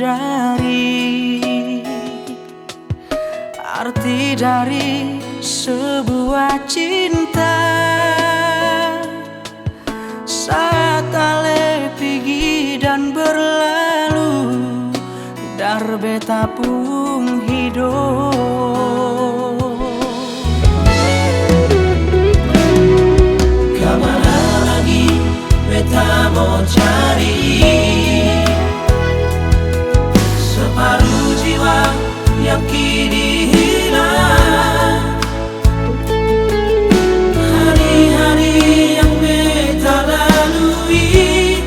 menyadari arti dari sebuah cinta. Saat ale pergi dan berlalu, dar beta pun hidup. Kemana lagi beta mau cari separuh jiwa yang kini hilang. Hari-hari yang beta lalui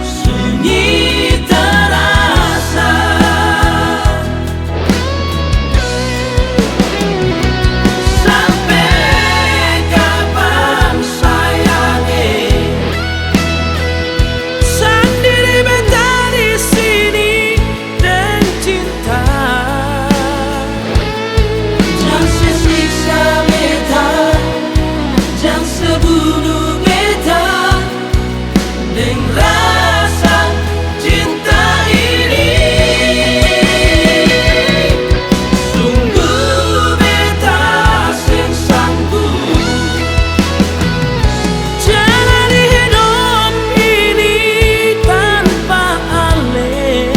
sunyi terasa. Sampai kapan sayangi sendiri beta di sini dan cinta. Jangan sesiksa beta, jangan sebunuh beta dengan rasa cinta ini. Sungguh beta sing sanggup jalani hidup ini tanpa ale.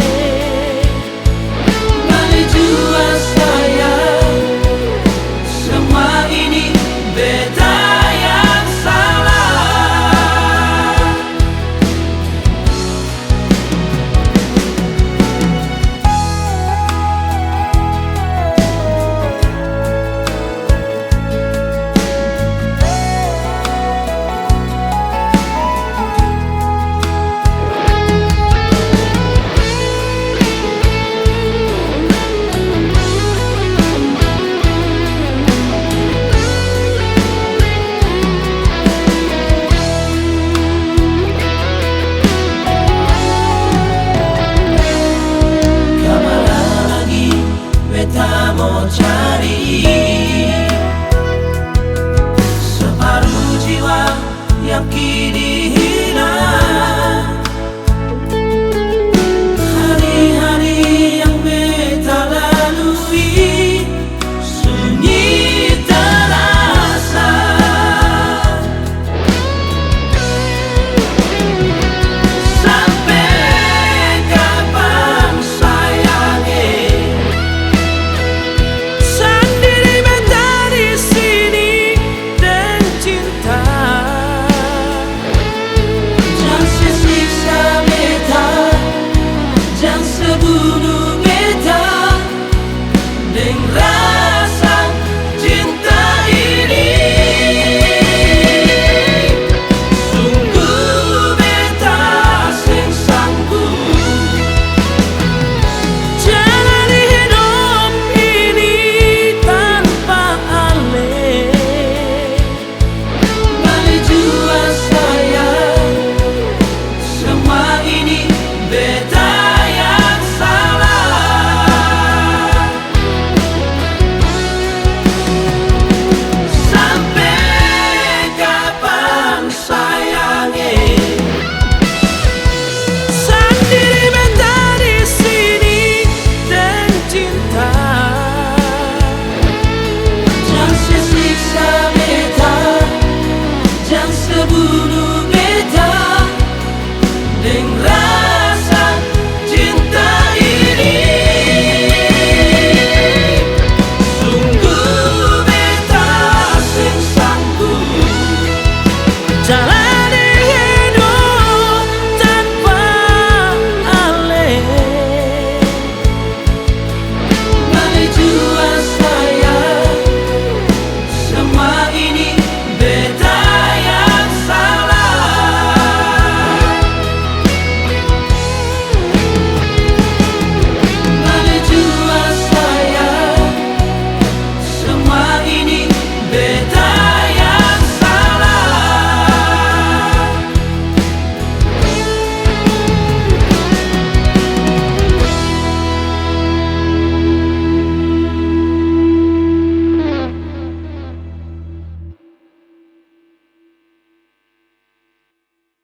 Balik jua sayang, semua ini beta yang salah. Kemana lagi beta mau cari separuh jiwa yang kini hilang. Hari-hari yang beta lalui sunyi terasa. Sampai kapan sayangi sendiri beta di sini dan cinta. Jangan sesiksa beta, jangan sebunuh beta dengan